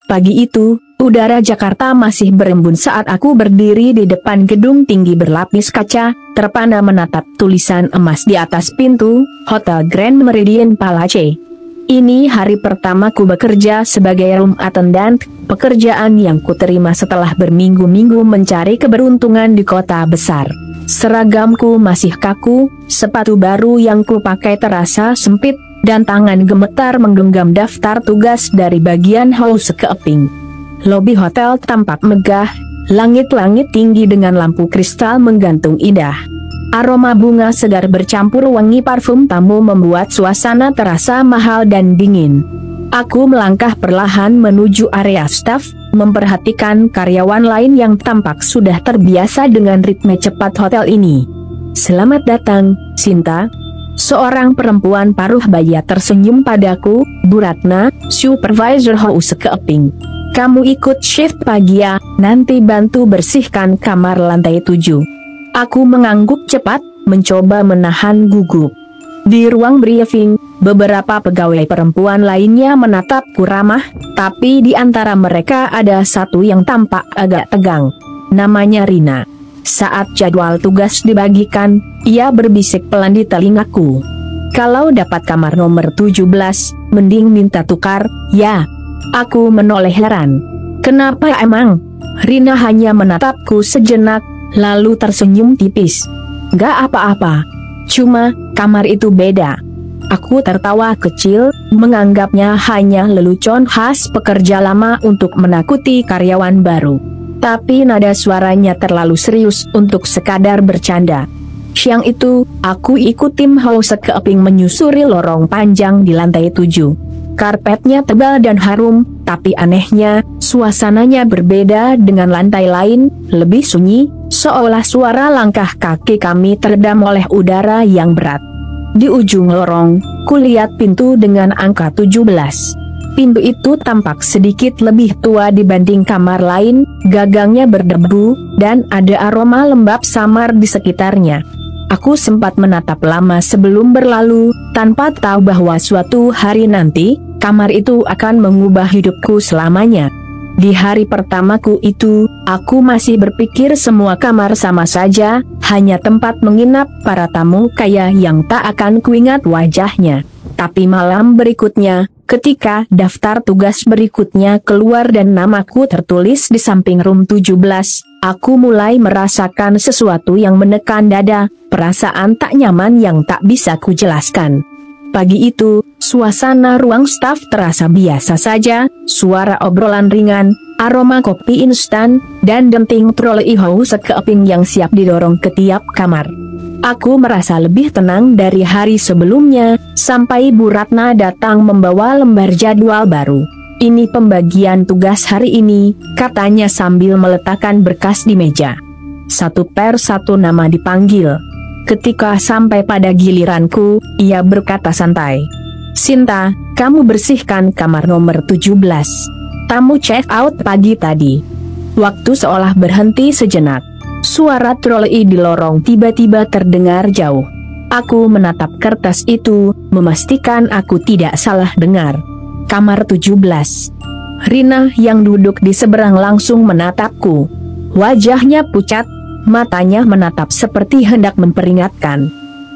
Pagi itu, udara Jakarta masih berembun saat aku berdiri di depan gedung tinggi berlapis kaca, terpana menatap tulisan emas di atas pintu, Hotel Grand Meridian Palace. Ini hari pertamaku bekerja sebagai room attendant, pekerjaan yang kuterima setelah berminggu-minggu mencari keberuntungan di kota besar. Seragamku masih kaku, sepatu baru yang kupakai terasa sempit, dan tangan gemetar menggenggam daftar tugas dari bagian house keeping. Lobi hotel tampak megah, langit-langit tinggi dengan lampu kristal menggantung indah. Aroma bunga segar bercampur wangi parfum tamu membuat suasana terasa mahal dan dingin. Aku melangkah perlahan menuju area staf, memperhatikan karyawan lain yang tampak sudah terbiasa dengan ritme cepat hotel ini. "Selamat datang, Sinta." Seorang perempuan paruh baya tersenyum padaku, "Bu Ratna, supervisor house keeping. Kamu ikut shift pagi ya, nanti bantu bersihkan kamar lantai 7. Aku mengangguk cepat, mencoba menahan gugup. Di ruang briefing, beberapa pegawai perempuan lainnya menatapku ramah, tapi di antara mereka ada satu yang tampak agak tegang. Namanya Rina. Saat jadwal tugas dibagikan, ia berbisik pelan di telingaku. "Kalau dapat kamar nomor 17, mending minta tukar, ya." Aku menoleh heran. "Kenapa emang?" Rina hanya menatapku sejenak, lalu tersenyum tipis. "Gak apa-apa. Cuma, kamar itu beda." Aku tertawa kecil, menganggapnya hanya lelucon khas pekerja lama untuk menakuti karyawan baru. Tapi nada suaranya terlalu serius untuk sekadar bercanda. Siang itu, aku ikut tim house keeping menyusuri lorong panjang di lantai 7. Karpetnya tebal dan harum, tapi anehnya, suasananya berbeda dengan lantai lain, lebih sunyi, seolah suara langkah kaki kami teredam oleh udara yang berat. Di ujung lorong, kulihat pintu dengan angka 17. Pintu itu tampak sedikit lebih tua dibanding kamar lain, gagangnya berdebu, dan ada aroma lembab samar di sekitarnya. Aku sempat menatap lama sebelum berlalu, tanpa tahu bahwa suatu hari nanti, kamar itu akan mengubah hidupku selamanya. Di hari pertamaku itu, aku masih berpikir semua kamar sama saja, hanya tempat menginap para tamu kaya yang tak akan kuingat wajahnya. Tapi malam berikutnya, ketika daftar tugas berikutnya keluar dan namaku tertulis di samping room 17, aku mulai merasakan sesuatu yang menekan dada, perasaan tak nyaman yang tak bisa kujelaskan. Pagi itu, suasana ruang staf terasa biasa saja, suara obrolan ringan, aroma kopi instan, dan denting trolei house keeping yang siap didorong ke tiap kamar. Aku merasa lebih tenang dari hari sebelumnya, sampai Bu Ratna datang membawa lembar jadwal baru. "Ini pembagian tugas hari ini," katanya sambil meletakkan berkas di meja. Satu per satu nama dipanggil. Ketika sampai pada giliranku, ia berkata santai, "Sinta, kamu bersihkan kamar nomor 17. Tamu check out pagi tadi." Waktu seolah berhenti sejenak. Suara trolei di lorong tiba-tiba terdengar jauh. Aku menatap kertas itu, memastikan aku tidak salah dengar. Kamar 17. Rina yang duduk di seberang langsung menatapku. Wajahnya pucat, matanya menatap seperti hendak memperingatkan.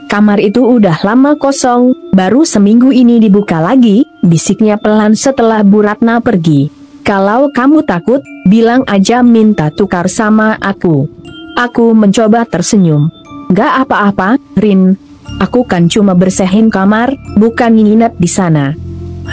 "Kamar itu udah lama kosong, baru seminggu ini dibuka lagi," bisiknya pelan setelah Bu Ratna pergi. "Kalau kamu takut, bilang aja minta tukar sama aku." Aku mencoba tersenyum. "Gak apa-apa, Rin. Aku kan cuma bersihin kamar, bukan nginep di sana."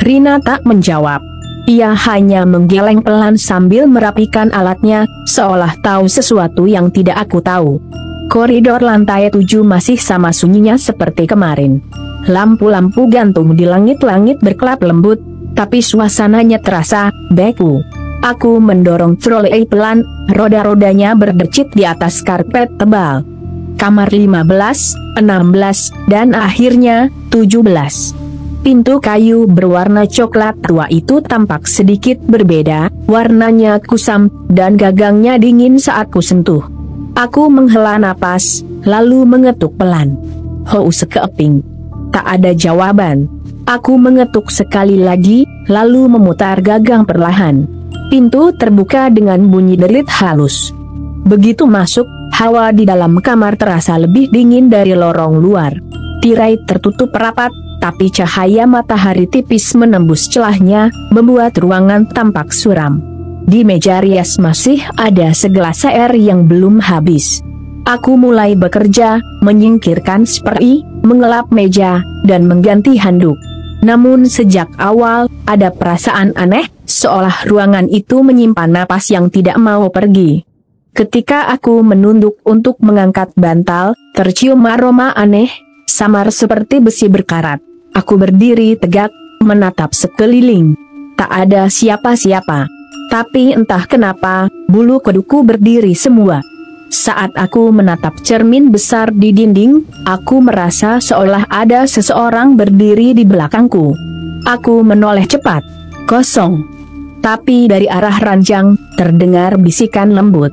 Rina tak menjawab. Ia hanya menggeleng pelan sambil merapikan alatnya, seolah tahu sesuatu yang tidak aku tahu. Koridor lantai 7 masih sama sunyinya seperti kemarin. Lampu-lampu gantung di langit-langit berkelap lembut, tapi suasananya terasa beku. Aku mendorong trolei pelan, roda-rodanya berdecit di atas karpet tebal. Kamar 15, 16, dan akhirnya 17. Pintu kayu berwarna coklat tua itu tampak sedikit berbeda, warnanya kusam, dan gagangnya dingin saat kusentuh. Aku menghela napas, lalu mengetuk pelan. "House keeping." Tak ada jawaban. Aku mengetuk sekali lagi, lalu memutar gagang perlahan. Pintu terbuka dengan bunyi derit halus. Begitu masuk, hawa di dalam kamar terasa lebih dingin dari lorong luar. Tirai tertutup rapat, tapi cahaya matahari tipis menembus celahnya, membuat ruangan tampak suram. Di meja rias masih ada segelas air yang belum habis. Aku mulai bekerja, menyingkirkan spray, mengelap meja, dan mengganti handuk. Namun sejak awal, ada perasaan aneh, seolah ruangan itu menyimpan napas yang tidak mau pergi. Ketika aku menunduk untuk mengangkat bantal, tercium aroma aneh, samar seperti besi berkarat. Aku berdiri tegak, menatap sekeliling. Tak ada siapa-siapa. Tapi entah kenapa, bulu kuduku berdiri semua. Saat aku menatap cermin besar di dinding, aku merasa seolah ada seseorang berdiri di belakangku. Aku menoleh cepat. Kosong. Tapi dari arah ranjang, terdengar bisikan lembut.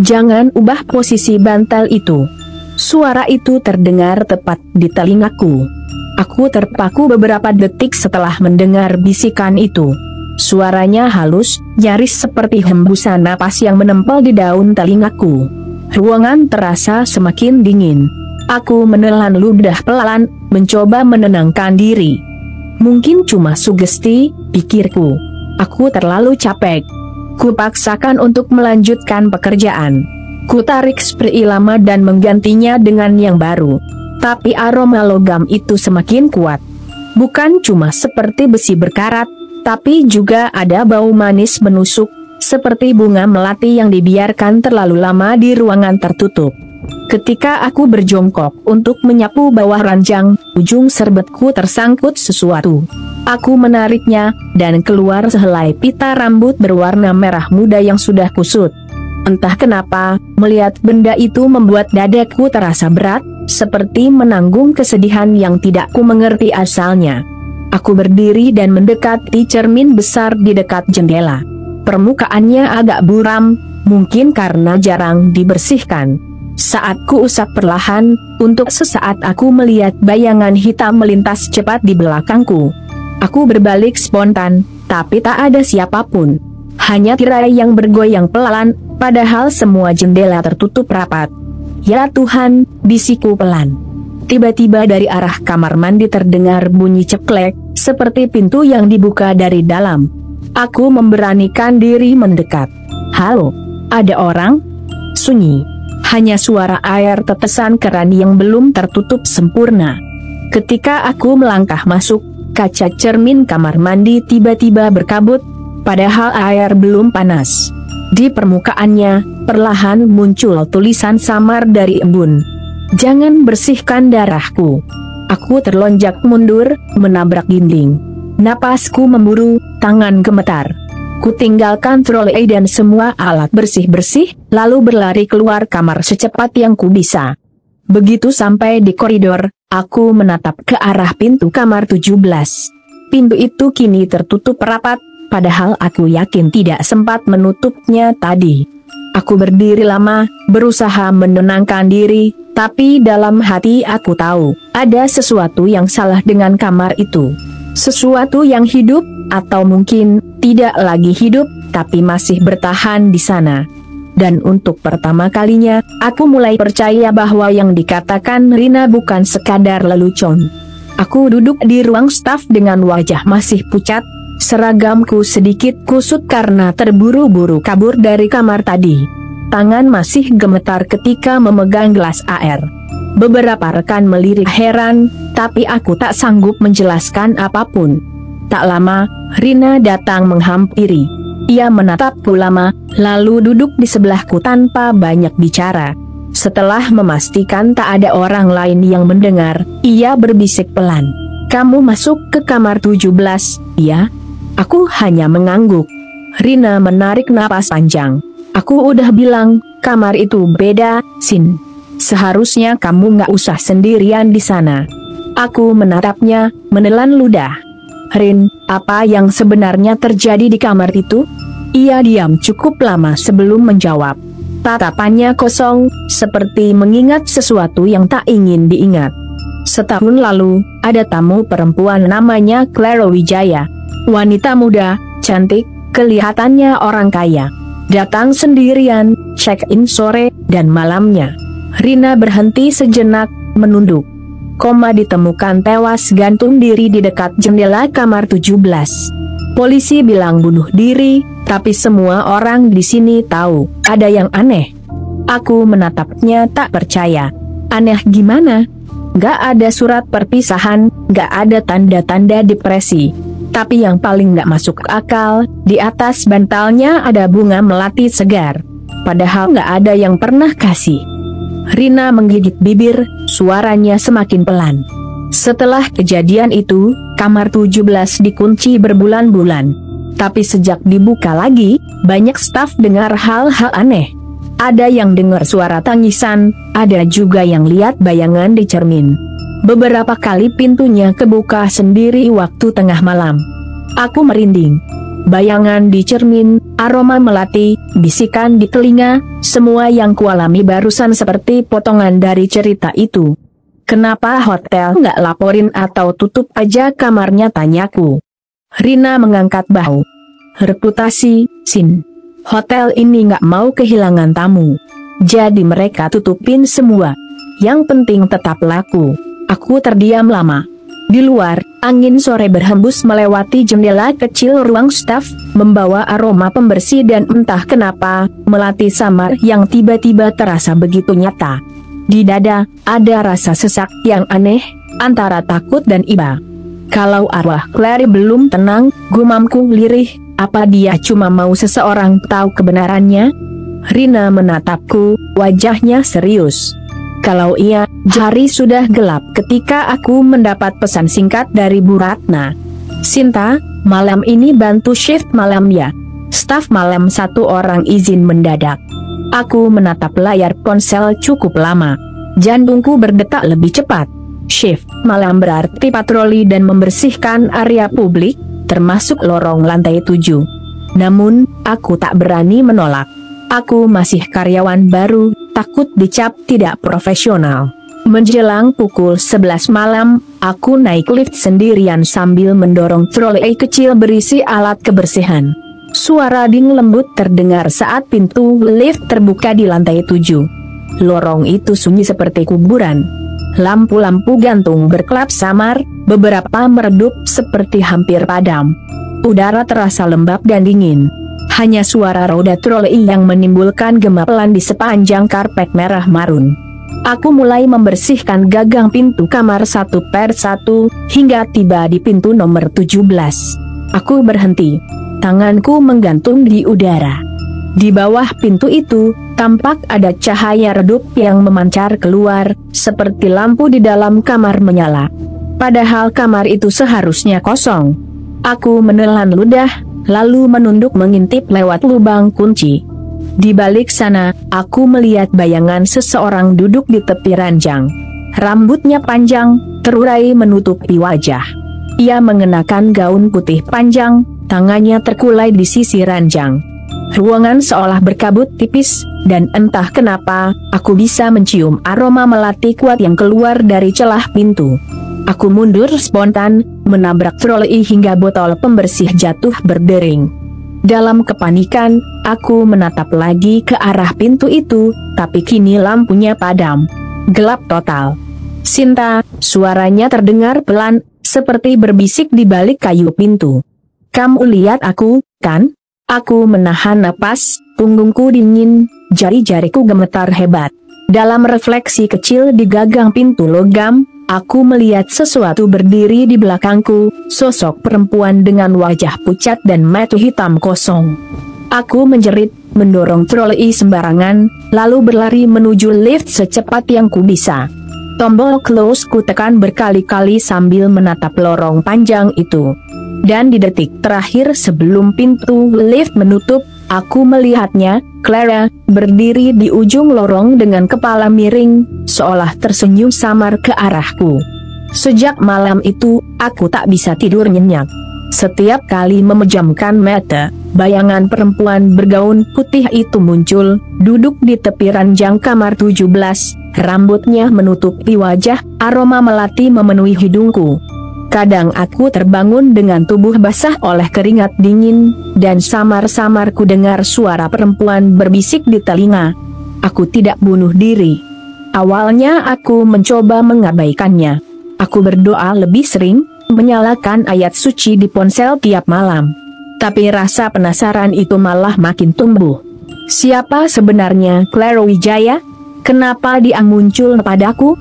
Jangan ubah posisi bantal itu. Suara itu terdengar tepat di telingaku. Aku terpaku beberapa detik setelah mendengar bisikan itu. Suaranya halus, nyaris seperti hembusan napas yang menempel di daun telingaku. Ruangan terasa semakin dingin. Aku menelan ludah pelan, mencoba menenangkan diri. Mungkin cuma sugesti, pikirku. Aku terlalu capek. Kupaksakan untuk melanjutkan pekerjaan. Ku tarik spray lama dan menggantinya dengan yang baru. Tapi aroma logam itu semakin kuat. Bukan cuma seperti besi berkarat, tapi juga ada bau manis menusuk, seperti bunga melati yang dibiarkan terlalu lama di ruangan tertutup. Ketika aku berjongkok untuk menyapu bawah ranjang, ujung serbetku tersangkut sesuatu. Aku menariknya, dan keluar sehelai pita rambut berwarna merah muda yang sudah kusut. Entah kenapa, melihat benda itu membuat dadaku terasa berat, seperti menanggung kesedihan yang tidak ku mengerti asalnya. Aku berdiri dan mendekati cermin besar di dekat jendela. Permukaannya agak buram, mungkin karena jarang dibersihkan. Saat ku usap perlahan, untuk sesaat aku melihat bayangan hitam melintas cepat di belakangku. Aku berbalik spontan, tapi tak ada siapapun. Hanya tirai yang bergoyang pelan, padahal semua jendela tertutup rapat. Ya Tuhan, bisikku pelan. Tiba-tiba dari arah kamar mandi terdengar bunyi ceklek, seperti pintu yang dibuka dari dalam. Aku memberanikan diri mendekat. Halo, ada orang? Sunyi. Hanya suara air tetesan keran yang belum tertutup sempurna. Ketika aku melangkah masuk, kaca cermin kamar mandi tiba-tiba berkabut, padahal air belum panas. Di permukaannya, perlahan muncul tulisan samar dari embun. Jangan bersihkan darahku. Aku terlonjak mundur, menabrak dinding. Napasku memburu, tangan gemetar. Ku tinggalkan trolei dan semua alat bersih-bersih, lalu berlari keluar kamar secepat yang ku bisa. Begitu sampai di koridor, aku menatap ke arah pintu kamar 17. Pintu itu kini tertutup rapat, padahal aku yakin tidak sempat menutupnya tadi. Aku berdiri lama, berusaha menenangkan diri, tapi dalam hati aku tahu, ada sesuatu yang salah dengan kamar itu. Sesuatu yang hidup, atau mungkin tidak lagi hidup, tapi masih bertahan di sana. Dan untuk pertama kalinya, aku mulai percaya bahwa yang dikatakan Rina bukan sekadar lelucon. Aku duduk di ruang staf dengan wajah masih pucat, seragamku sedikit kusut karena terburu-buru kabur dari kamar tadi. Tangan masih gemetar ketika memegang gelas air. Beberapa rekan melirik heran, tapi aku tak sanggup menjelaskan apapun. Tak lama, Rina datang menghampiri. Ia menatapku lama, lalu duduk di sebelahku tanpa banyak bicara. Setelah memastikan tak ada orang lain yang mendengar, ia berbisik pelan. "Kamu masuk ke kamar 17, ya?" Aku hanya mengangguk. Rina menarik napas panjang. "Aku udah bilang, kamar itu beda, Sin. Seharusnya kamu nggak usah sendirian di sana." Aku menatapnya, menelan ludah. "Rin, apa yang sebenarnya terjadi di kamar itu?" Ia diam cukup lama sebelum menjawab. Tatapannya kosong, seperti mengingat sesuatu yang tak ingin diingat. "Setahun lalu, ada tamu perempuan namanya Clara Wijaya. Wanita muda, cantik, Kelihatannya orang kaya. Datang sendirian, check-in sore dan malamnya. Rina berhenti sejenak, menunduk. Ditemukan tewas gantung diri di dekat jendela kamar 17. Polisi bilang bunuh diri, tapi semua orang di sini tahu ada yang aneh. Aku menatapnya tak percaya. Aneh gimana? Gak ada surat perpisahan, gak ada tanda-tanda depresi. Tapi yang paling gak masuk akal, di atas bantalnya ada bunga melati segar. Padahal gak ada yang pernah kasih. Rina menggigit bibir, suaranya semakin pelan. Setelah kejadian itu, kamar 17 dikunci berbulan-bulan. Tapi sejak dibuka lagi, banyak staf dengar hal-hal aneh. Ada yang dengar suara tangisan, ada juga yang lihat bayangan di cermin. Beberapa kali pintunya kebuka sendiri waktu tengah malam. Aku merinding. Bayangan di cermin, aroma melati, bisikan di telinga, semua yang kualami barusan seperti potongan dari cerita itu. Kenapa hotel nggak laporin atau tutup aja kamarnya, tanyaku. Rina mengangkat bahu. Reputasi, Sin. Hotel ini nggak mau kehilangan tamu. Jadi mereka tutupin semua. Yang penting tetap laku. Aku terdiam lama. Di luar, angin sore berhembus melewati jendela kecil ruang staf, membawa aroma pembersih dan entah kenapa, melati samar yang tiba-tiba terasa begitu nyata. Di dada, ada rasa sesak yang aneh, antara takut dan iba. Kalau arwah Clary belum tenang, gumamku lirih, apa dia cuma mau seseorang tahu kebenarannya? Rina menatapku, wajahnya serius. Kalau iya, hari sudah gelap ketika aku mendapat pesan singkat dari Bu Ratna. Sinta, malam ini bantu shift malam ya. Staf malam 1 orang izin mendadak. Aku menatap layar ponsel cukup lama. Jantungku berdetak lebih cepat. Shift malam berarti patroli dan membersihkan area publik, termasuk lorong lantai 7. Namun, aku tak berani menolak. Aku masih karyawan baru, takut dicap tidak profesional. Menjelang pukul 11 malam, aku naik lift sendirian sambil mendorong trolei kecil berisi alat kebersihan. Suara ding lembut terdengar saat pintu lift terbuka di lantai 7. Lorong itu sunyi seperti kuburan. Lampu-lampu gantung berkelap samar, beberapa meredup seperti hampir padam. Udara terasa lembab dan dingin. Hanya suara roda trolei yang menimbulkan gemepelan di sepanjang karpet merah marun. Aku mulai membersihkan gagang pintu kamar 1 per 1, hingga tiba di pintu nomor 17. Aku berhenti. Tanganku menggantung di udara. Di bawah pintu itu, tampak ada cahaya redup yang memancar keluar, seperti lampu di dalam kamar menyala. Padahal kamar itu seharusnya kosong. Aku menelan ludah, lalu menunduk mengintip lewat lubang kunci. Di balik sana, aku melihat bayangan seseorang duduk di tepi ranjang. Rambutnya panjang, terurai menutupi wajah. Ia mengenakan gaun putih panjang, tangannya terkulai di sisi ranjang. Ruangan seolah berkabut tipis, dan entah kenapa, aku bisa mencium aroma melati kuat yang keluar dari celah pintu. Aku mundur spontan, menabrak trolei hingga botol pembersih jatuh berdering. Dalam kepanikan, aku menatap lagi ke arah pintu itu, tapi kini lampunya padam. Gelap total. Sinta, suaranya terdengar pelan, seperti berbisik di balik kayu pintu. Kamu lihat aku, kan? Aku menahan napas, punggungku dingin, jari-jariku gemetar hebat. Dalam refleksi kecil di gagang pintu logam, aku melihat sesuatu berdiri di belakangku, sosok perempuan dengan wajah pucat dan mata hitam kosong. Aku menjerit, mendorong trolei sembarangan, lalu berlari menuju lift secepat yang ku bisa. Tombol close ku tekan berkali-kali sambil menatap lorong panjang itu. Dan di detik terakhir sebelum pintu lift menutup, aku melihatnya, Clara, berdiri di ujung lorong dengan kepala miring, seolah tersenyum samar ke arahku. Sejak malam itu, aku tak bisa tidur nyenyak. Setiap kali memejamkan mata, bayangan perempuan bergaun putih itu muncul, duduk di tepi ranjang kamar 17, rambutnya menutupi wajah, aroma melati memenuhi hidungku. Kadang aku terbangun dengan tubuh basah oleh keringat dingin, dan samar-samar ku dengar suara perempuan berbisik di telinga. Aku tidak bunuh diri. Awalnya aku mencoba mengabaikannya. Aku berdoa lebih sering, menyalakan ayat suci di ponsel tiap malam. Tapi rasa penasaran itu malah makin tumbuh. Siapa sebenarnya Clara Wijaya? Kenapa dia muncul padaku?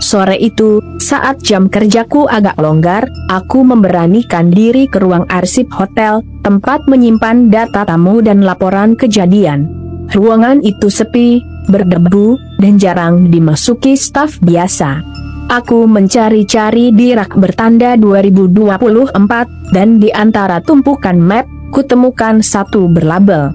Sore itu, saat jam kerjaku agak longgar, aku memberanikan diri ke ruang arsip hotel, tempat menyimpan data tamu dan laporan kejadian. Ruangan itu sepi, berdebu, dan jarang dimasuki staf biasa. Aku mencari-cari di rak bertanda 2024, dan di antara tumpukan map, kutemukan satu berlabel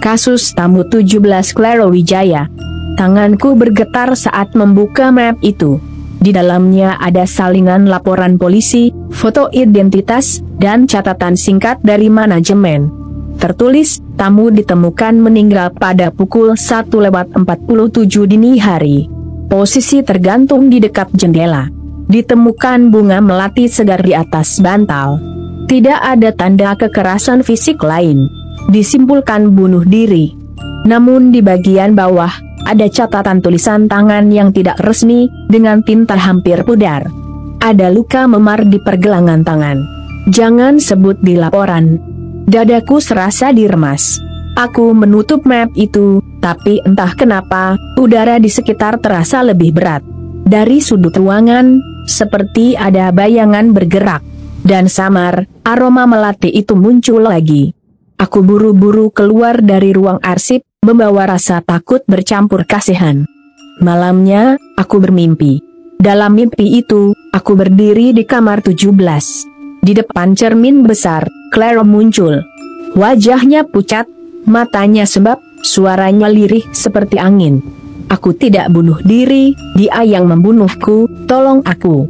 Kasus Tamu 17 Clara Wijaya. Tanganku bergetar saat membuka map itu. Di dalamnya ada salinan laporan polisi, foto identitas, dan catatan singkat dari manajemen. Tertulis, tamu ditemukan meninggal pada pukul 1:47 dini hari. Posisi tergantung di dekat jendela. Ditemukan bunga melati segar di atas bantal. Tidak ada tanda kekerasan fisik lain. Disimpulkan bunuh diri. Namun di bagian bawah, ada catatan tulisan tangan yang tidak resmi, dengan tinta hampir pudar. Ada luka memar di pergelangan tangan. Jangan sebut di laporan. Dadaku serasa diremas. Aku menutup map itu, tapi entah kenapa, udara di sekitar terasa lebih berat. Dari sudut ruangan, seperti ada bayangan bergerak. Dan samar, aroma melati itu muncul lagi. Aku buru-buru keluar dari ruang arsip, membawa rasa takut bercampur kasihan. Malamnya, aku bermimpi. Dalam mimpi itu, aku berdiri di kamar 17. Di depan cermin besar, Clara muncul. Wajahnya pucat, matanya sebab, suaranya lirih seperti angin. Aku tidak bunuh diri, dia yang membunuhku, tolong aku.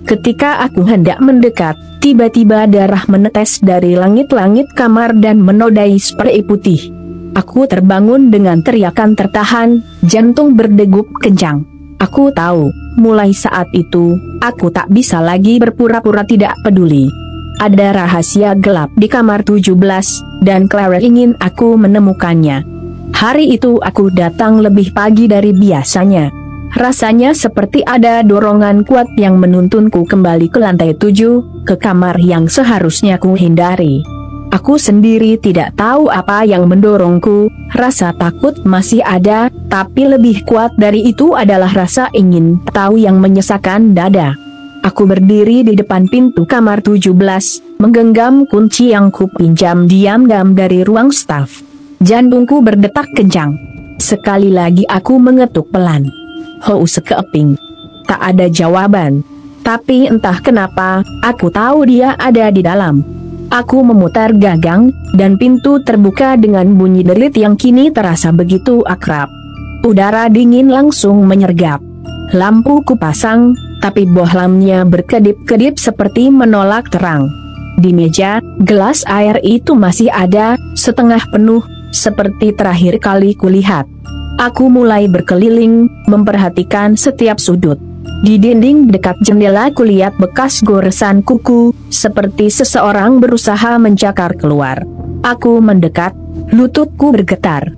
Ketika aku hendak mendekat, tiba-tiba darah menetes dari langit-langit kamar dan menodai spray putih. Aku terbangun dengan teriakan tertahan, jantung berdegup kencang. Aku tahu, mulai saat itu, aku tak bisa lagi berpura-pura tidak peduli. Ada rahasia gelap di kamar 17, dan Clara ingin aku menemukannya. Hari itu aku datang lebih pagi dari biasanya. Rasanya seperti ada dorongan kuat yang menuntunku kembali ke lantai 7, ke kamar yang seharusnya ku hindari. Aku sendiri tidak tahu apa yang mendorongku, rasa takut masih ada, tapi lebih kuat dari itu adalah rasa ingin tahu yang menyesakkan dada. Aku berdiri di depan pintu kamar 17, menggenggam kunci yang kupinjam diam-diam dari ruang staf. Jantungku berdetak kencang. Sekali lagi aku mengetuk pelan. Hou sekeping. Tak ada jawaban. Tapi entah kenapa, aku tahu dia ada di dalam. Aku memutar gagang, dan pintu terbuka dengan bunyi derit yang kini terasa begitu akrab. Udara dingin langsung menyergap. Lampu kupasang, tapi bohlamnya berkedip-kedip seperti menolak terang. Di meja, gelas air itu masih ada, setengah penuh, seperti terakhir kali kulihat. Aku mulai berkeliling, memperhatikan setiap sudut. Di dinding dekat jendela kulihat bekas goresan kuku, seperti seseorang berusaha mencakar keluar. Aku mendekat, lututku bergetar.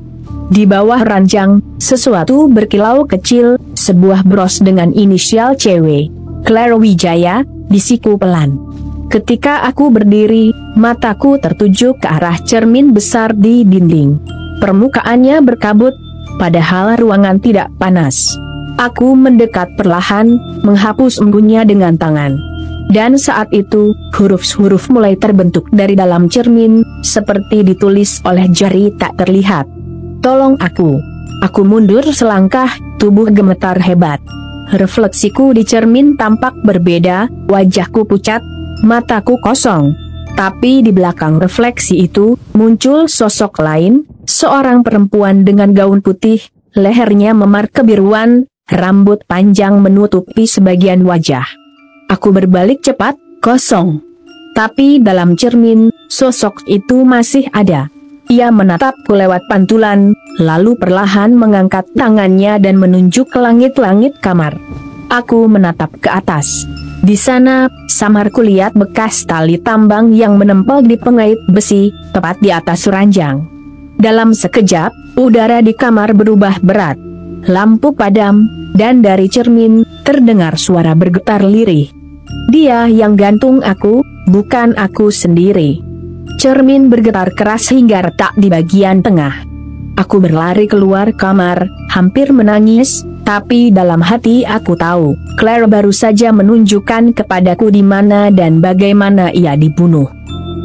Di bawah ranjang, sesuatu berkilau kecil, sebuah bros dengan inisial CW. Clara Wijaya, bisiku pelan. Ketika aku berdiri, mataku tertuju ke arah cermin besar di dinding. Permukaannya berkabut, padahal ruangan tidak panas. Aku mendekat perlahan, menghapus embunnya dengan tangan. Dan saat itu, huruf-huruf mulai terbentuk dari dalam cermin, seperti ditulis oleh jari tak terlihat. Tolong aku. Aku mundur selangkah, tubuh gemetar hebat. Refleksiku di cermin tampak berbeda, wajahku pucat, mataku kosong. Tapi di belakang refleksi itu, muncul sosok lain, seorang perempuan dengan gaun putih, lehernya memar kebiruan, rambut panjang menutupi sebagian wajah. Aku berbalik cepat, kosong. Tapi dalam cermin, sosok itu masih ada. Ia menatapku lewat pantulan, lalu perlahan mengangkat tangannya dan menunjuk ke langit-langit kamar. Aku menatap ke atas. Di sana, samar kulihat bekas tali tambang yang menempel di pengait besi, tepat di atas ranjang. Dalam sekejap, udara di kamar berubah berat. Lampu padam, dan dari cermin, terdengar suara bergetar lirih. Dia yang gantung aku, bukan aku sendiri. Cermin bergetar keras hingga retak di bagian tengah. Aku berlari keluar kamar, hampir menangis, tapi dalam hati aku tahu, Claire baru saja menunjukkan kepadaku di mana dan bagaimana ia dibunuh.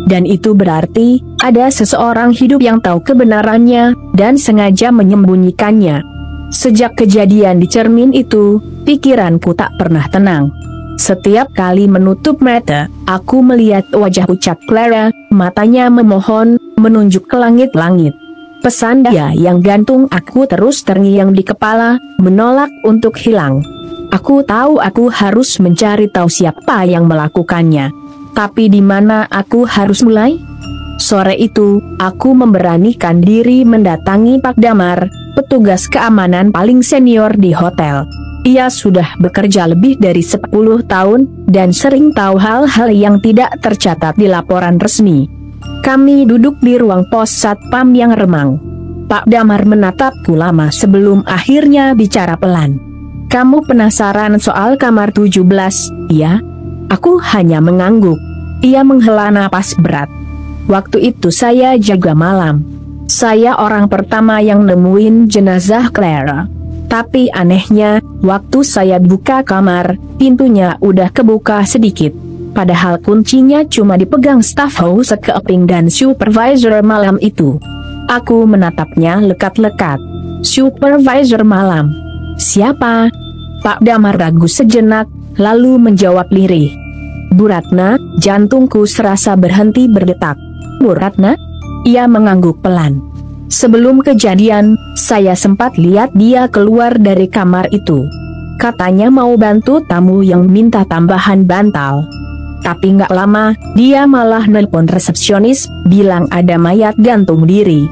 Dan itu berarti, ada seseorang hidup yang tahu kebenarannya, dan sengaja menyembunyikannya. Sejak kejadian di cermin itu, pikiranku tak pernah tenang. Setiap kali menutup mata, aku melihat wajah pucat Clara, matanya memohon, menunjuk ke langit-langit. Pesan dia yang gantung aku terus terngiang di kepala, menolak untuk hilang. Aku tahu aku harus mencari tahu siapa yang melakukannya. Tapi di mana aku harus mulai? Sore itu, aku memberanikan diri mendatangi Pak Damar, petugas keamanan paling senior di hotel. Ia sudah bekerja lebih dari 10 tahun, dan sering tahu hal-hal yang tidak tercatat di laporan resmi. Kami duduk di ruang pos satpam yang remang. Pak Damar menatapku lama sebelum akhirnya bicara pelan. "Kamu penasaran soal kamar 17, ya?" Aku hanya mengangguk. Ia menghela napas berat. "Waktu itu saya jaga malam. Saya orang pertama yang nemuin jenazah Clara. Tapi anehnya, waktu saya buka kamar, pintunya udah kebuka sedikit. Padahal kuncinya cuma dipegang staf house keeping dan supervisor malam itu." Aku menatapnya lekat-lekat. "Supervisor malam? Siapa?" Pak Damar ragu sejenak, lalu menjawab lirih. "Bu Ratna." Jantungku serasa berhenti berdetak. "Bu Ratna?" Ia mengangguk pelan. "Sebelum kejadian, saya sempat lihat dia keluar dari kamar itu. Katanya mau bantu tamu yang minta tambahan bantal. Tapi nggak lama, dia malah nelpon resepsionis, bilang ada mayat gantung diri.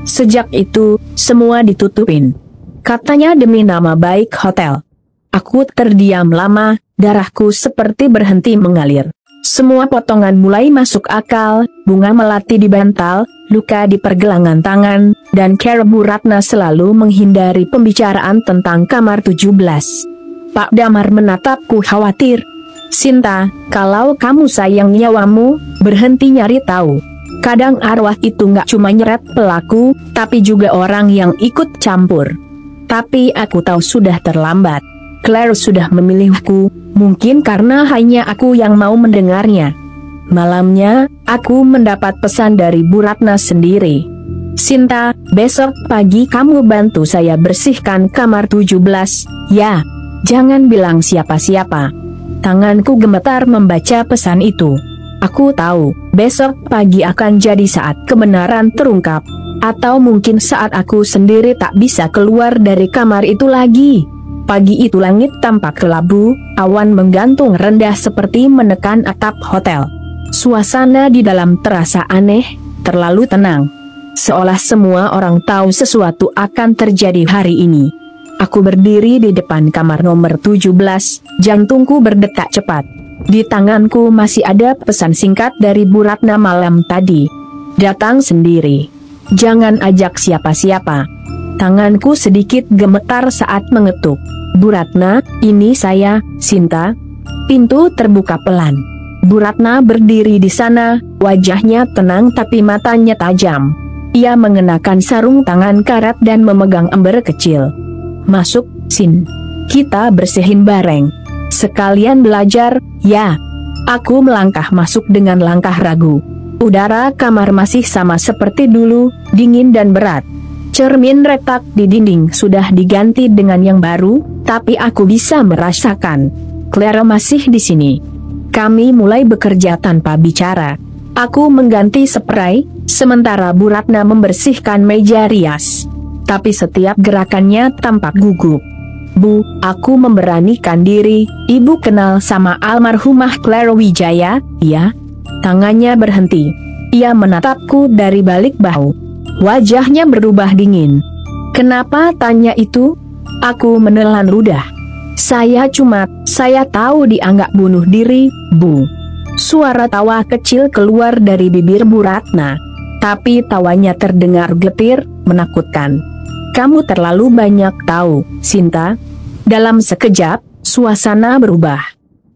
Sejak itu, semua ditutupin. Katanya demi nama baik hotel." Aku terdiam lama, darahku seperti berhenti mengalir. Semua potongan mulai masuk akal, bunga melati di bantal, luka di pergelangan tangan, dan cara Bu Ratna selalu menghindari pembicaraan tentang kamar 17. Pak Damar menatapku khawatir. "Sinta, kalau kamu sayang nyawamu, berhenti nyari tahu. Kadang arwah itu nggak cuma nyeret pelaku, tapi juga orang yang ikut campur." Tapi aku tahu sudah terlambat. Claire sudah memilihku, mungkin karena hanya aku yang mau mendengarnya. Malamnya, aku mendapat pesan dari Bu Ratna sendiri. "Sinta, besok pagi kamu bantu saya bersihkan kamar 17, ya? Jangan bilang siapa-siapa." Tanganku gemetar membaca pesan itu. Aku tahu, besok pagi akan jadi saat kebenaran terungkap. Atau mungkin saat aku sendiri tak bisa keluar dari kamar itu lagi. Pagi itu langit tampak kelabu, awan menggantung rendah seperti menekan atap hotel. Suasana di dalam terasa aneh, terlalu tenang. Seolah semua orang tahu sesuatu akan terjadi hari ini. Aku berdiri di depan kamar nomor 17, jantungku berdetak cepat. Di tanganku masih ada pesan singkat dari Bu Ratna malam tadi. "Datang sendiri. Jangan ajak siapa-siapa." Tanganku sedikit gemetar saat mengetuk. "Bu Ratna, ini saya, Sinta." Pintu terbuka pelan. Bu Ratna berdiri di sana, wajahnya tenang tapi matanya tajam. Ia mengenakan sarung tangan karat dan memegang ember kecil. "Masuk, Sin. Kita bersihin bareng. Sekalian belajar, ya." Aku melangkah masuk dengan langkah ragu. Udara kamar masih sama seperti dulu, dingin dan berat. Cermin retak di dinding sudah diganti dengan yang baru, tapi aku bisa merasakan Clara masih di sini. Kami mulai bekerja tanpa bicara. Aku mengganti spray, sementara Bu Ratna membersihkan meja rias. Tapi setiap gerakannya tampak gugup. "Bu, aku memberanikan diri, Ibu kenal sama almarhumah Clara Wijaya, ya?" Tangannya berhenti. Ia menatapku dari balik bahu. Wajahnya berubah dingin. "Kenapa tanya itu?" Aku menelan ludah. Saya tahu dia nggak bunuh diri, Bu. Suara tawa kecil keluar dari bibir Bu Ratna. Tapi tawanya terdengar getir, menakutkan. Kamu terlalu banyak tahu, Sinta. Dalam sekejap, suasana berubah.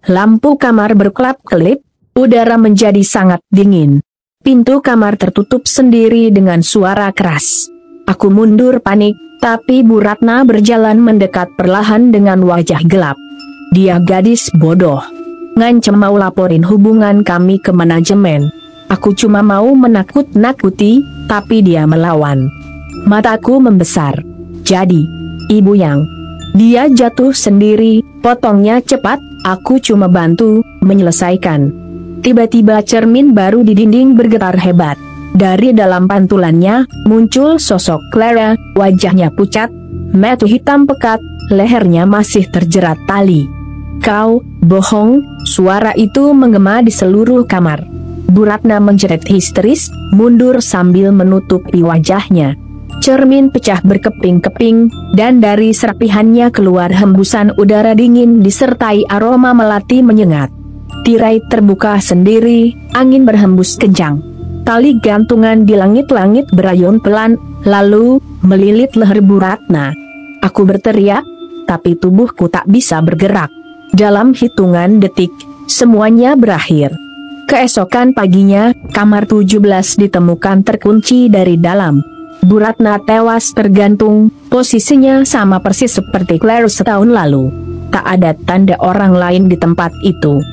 Lampu kamar berkelap-kelip, udara menjadi sangat dingin. Pintu kamar tertutup sendiri dengan suara keras. Aku mundur panik, tapi Bu Ratna berjalan mendekat perlahan dengan wajah gelap. Dia gadis bodoh. Ngancem mau laporin hubungan kami ke manajemen. Aku cuma mau menakut-nakuti, tapi dia melawan. Mataku membesar. Jadi, Ibu Yang. Dia jatuh sendiri, potongnya cepat, aku cuma bantu menyelesaikan. Tiba-tiba cermin baru di dinding bergetar hebat. Dari dalam pantulannya, muncul sosok Clara, wajahnya pucat, mata hitam pekat, lehernya masih terjerat tali. Kau, bohong, suara itu menggema di seluruh kamar. Bu Ratna menjerit histeris, mundur sambil menutupi wajahnya. Cermin pecah berkeping-keping, dan dari serapihannya keluar hembusan udara dingin disertai aroma melati menyengat. Tirai terbuka sendiri, angin berhembus kencang. Tali gantungan di langit-langit berayun pelan, lalu melilit leher Bu Ratna. Aku berteriak, tapi tubuhku tak bisa bergerak. Dalam hitungan detik, semuanya berakhir. Keesokan paginya, kamar 17 ditemukan terkunci dari dalam. Bu Ratna tewas tergantung, posisinya sama persis seperti Claire setahun lalu. Tak ada tanda orang lain di tempat itu.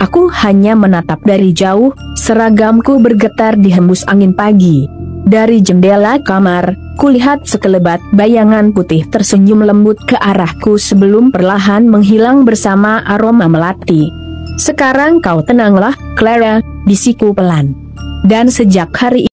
Aku hanya menatap dari jauh, seragamku bergetar dihembus angin pagi. Dari jendela kamar, kulihat sekelebat bayangan putih tersenyum lembut ke arahku sebelum perlahan menghilang bersama aroma melati. Sekarang kau tenanglah, Clara, bisiku pelan. Dan sejak hari